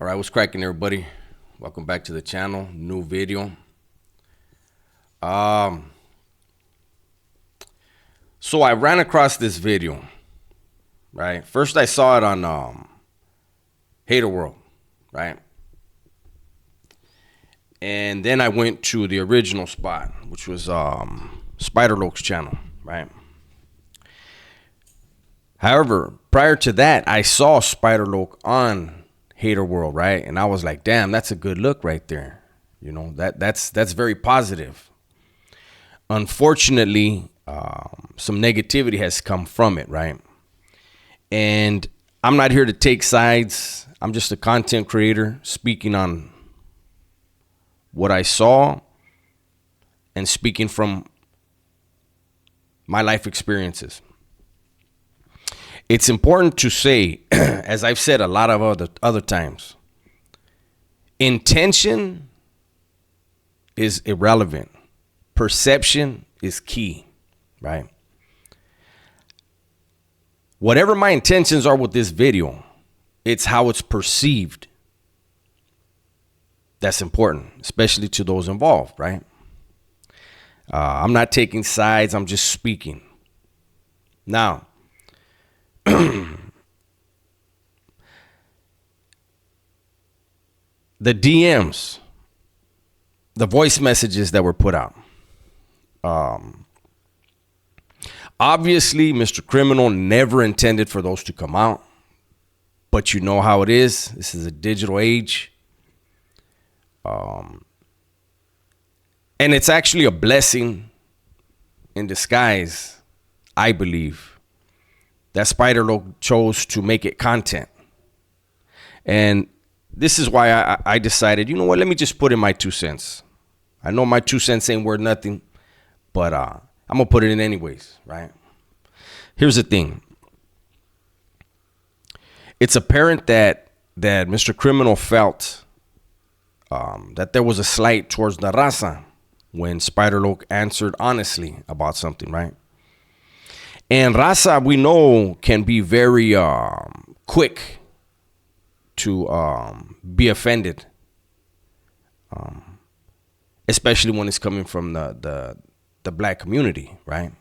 All right, what's cracking, everybody? Welcome back to the channel. New video. Um, so I ran across this video. Right, first I saw it on Hater World, right, and then I went to the original spot, which was Spiderloque's channel, right. However, prior to that, I saw Spiderloque on Hater World, right? And I was like, damn, that's a good look right there. You know, that's very positive. Unfortunately, some negativity has come from it, right? And I'm not here to take sides. I'm just a content creator speaking on what I saw and speaking from my life experiences. It's important to say, as I've said a lot of other times, intention is irrelevant. Perception is key, right? Whatever my intentions are with this video, it's how it's perceived. That's important, especially to those involved, right? I'm not taking sides. I'm just speaking. Now, the DMs, the voice messages that were put out. Obviously, Mr. Criminal never intended for those to come out. But you know how it is. This is a digital age. And it's actually a blessing in disguise, I believe, that Spiderloque chose to make it content. And this is why I decided, you know what, let me just put in my 2 cents. I know my 2 cents ain't worth nothing, but I'm going to put it in anyways, right? Here's the thing. It's apparent that Mr. Criminal felt that there was a slight towards the raza when Spiderloque answered honestly about something, right? And raza, we know, can be very quick to be offended, especially when it's coming from the black community, right?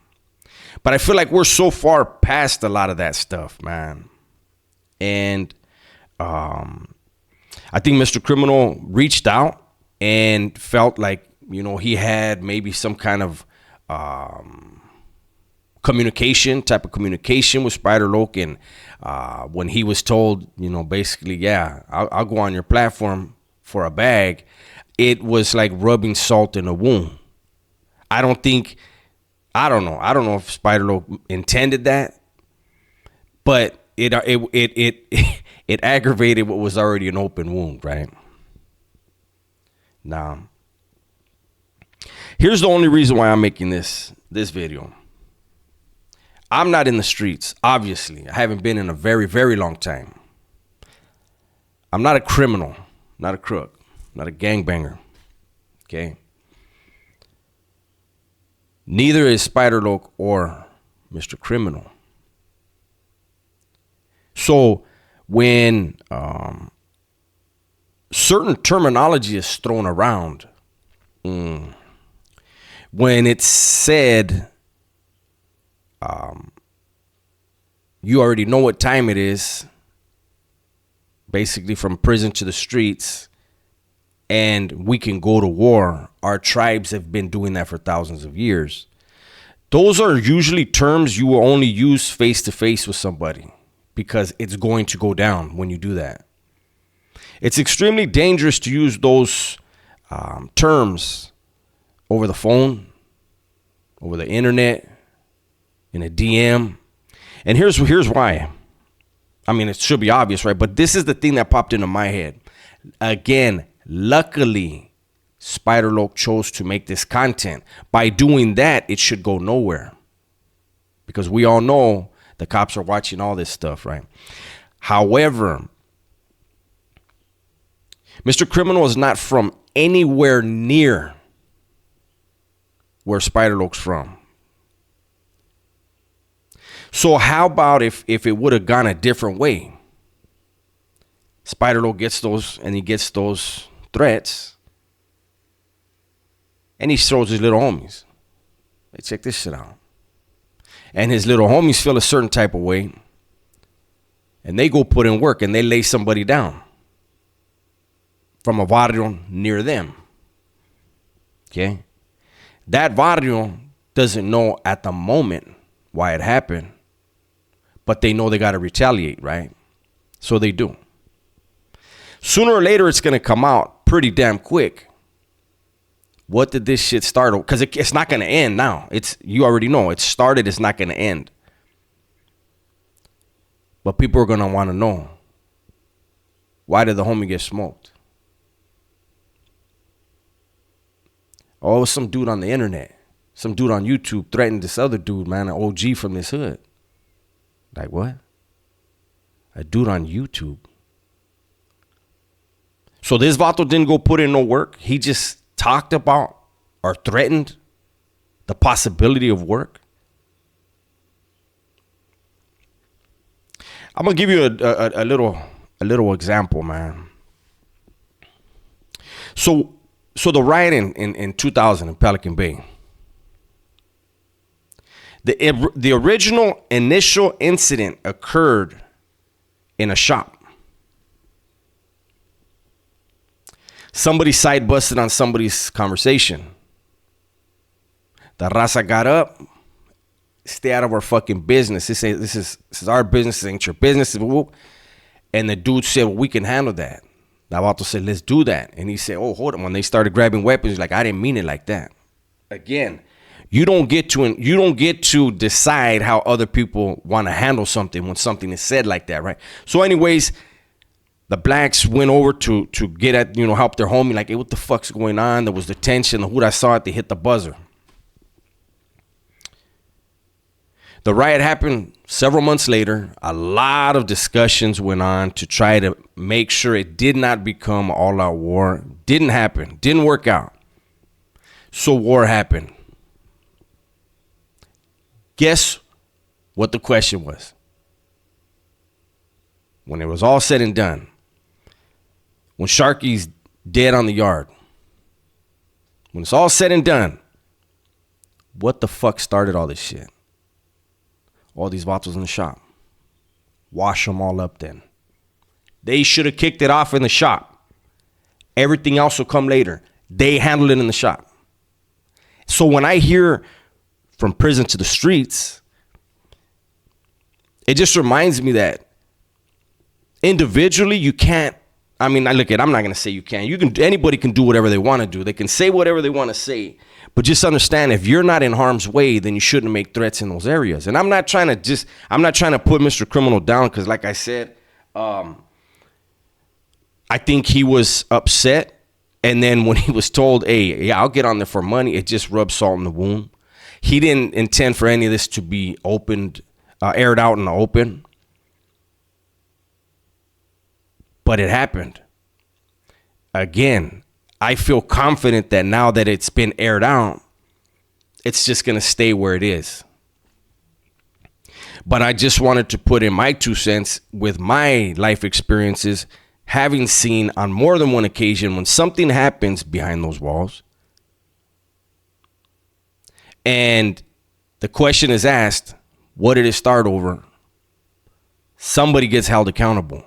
But I feel like we're so far past a lot of that stuff, man. And I think Mr. Criminal reached out and felt like, you know, he had maybe some kind of communication with Spiderloque. And when he was told, you know, basically, yeah, I'll go on your platform for a bag, it was like rubbing salt in a wound. I don't know if Spiderloque intended that, but it aggravated what was already an open wound, right? Now, here's the only reason why I'm making this video. I'm not in the streets, obviously. I haven't been in a very, very long time. I'm not a criminal, not a crook, not a gangbanger, okay? Neither is Spiderloque or Mr. Criminal. So when certain terminology is thrown around, when it's said, you already know what time it is, basically from prison to the streets, and we can go to war. Our tribes have been doing that for thousands of years. Those are usually terms you will only use face to face with somebody, because it's going to go down when you do that. It's extremely dangerous to use those terms over the phone, over the internet, in a DM. And here's why. I mean, it should be obvious, right? But this is the thing that popped into my head. Again, luckily, Spiderloque chose to make this content. By doing that, it should go nowhere, because we all know the cops are watching all this stuff, right? However, Mr. Criminal is not from anywhere near where Spiderloque's from. So how about if it would have gone a different way? Spider-Lo gets those, and he gets those threats, and he throws his little homies. Hey, check this shit out. And his little homies feel a certain type of way, and they go put in work, and they lay somebody down from a barrio near them. Okay? That barrio doesn't know at the moment why it happened, but they know they got to retaliate, right? So they do. Sooner or later, it's going to come out pretty damn quick. What did this shit start? Because it's not going to end now. You already know. It started. It's not going to end. But people are going to want to know, why did the homie get smoked? Oh, it was some dude on the internet. Some dude on YouTube threatened this other dude, man, an OG from this hood. Like what? A dude on YouTube. So this vato didn't go put in no work. He just talked about or threatened the possibility of work. I'm gonna give you a little example, man. So the riot in 2000 in Pelican Bay. The original initial incident occurred in a shop. Somebody side busted on somebody's conversation. The raza got up. Stay out of our fucking business. This is our business. This ain't your business. And the dude said, well, we can handle that. The vato said, let's do that. And he said, oh, hold on. When they started grabbing weapons, he's like, I didn't mean it like that. Again, you don't get to decide how other people want to handle something when something is said like that, right? So anyways, the blacks went over to get at, help their homie. Like, hey, what the fuck's going on? There was the tension. The hood I saw it, they hit the buzzer. The riot happened several months later. A lot of discussions went on to try to make sure it did not become all-out war. Didn't happen. Didn't work out. So war happened. Guess what the question was? When it was all said and done, when Sharky's dead on the yard, when it's all said and done, what the fuck started all this shit? All these vatos in the shop. Wash them all up then. They should have kicked it off in the shop. Everything else will come later. They handled it in the shop. So when I hear from prison to the streets, it just reminds me that individually you can't. I mean, I'm not going to say you can't. Anybody can do whatever they want to do. They can say whatever they want to say. But just understand, if you're not in harm's way, then you shouldn't make threats in those areas. And I'm not trying to put Mr. Criminal down, because like I said, I think he was upset. And then when he was told, hey, yeah, I'll get on there for money, it just rubbed salt in the wound. He didn't intend for any of this to be aired out in the open. But it happened. Again, I feel confident that now that it's been aired out, it's just going to stay where it is. But I just wanted to put in my 2 cents with my life experiences, having seen on more than one occasion when something happens behind those walls and the question is asked, what did it start over? Somebody gets held accountable.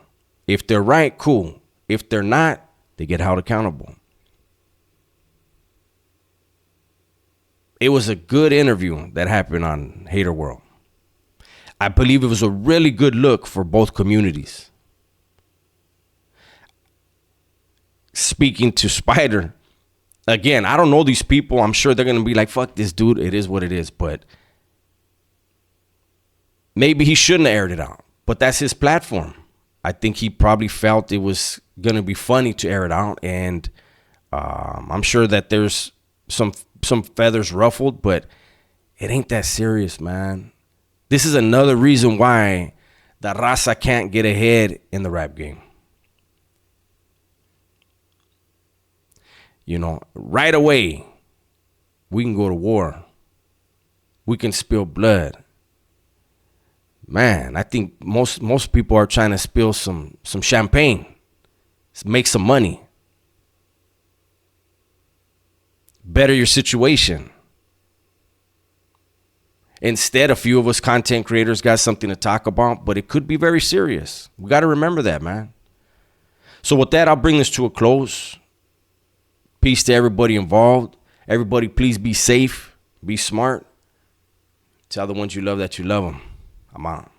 If they're right, cool. If they're not, they get held accountable. It was a good interview that happened on Hater World. I believe it was a really good look for both communities. Speaking to Spider, again, I don't know these people. I'm sure they're going to be like, fuck this dude. It is what it is. But maybe he shouldn't have aired it out. But that's his platform. I think he probably felt it was going to be funny to air it out. And I'm sure that there's some feathers ruffled, but it ain't that serious, man. This is another reason why the raza can't get ahead in the rap game. Right away, we can go to war. We can spill blood. Man, I think most people are trying to spill some champagne Make some money. Better your situation. Instead, a few of us content creators got something to talk about, but it could be very serious. We got to remember that, man. So with that, I'll bring this to a close. Peace to everybody involved. Everybody, please be safe. Be smart. Tell the ones you love that you love them. I'm out.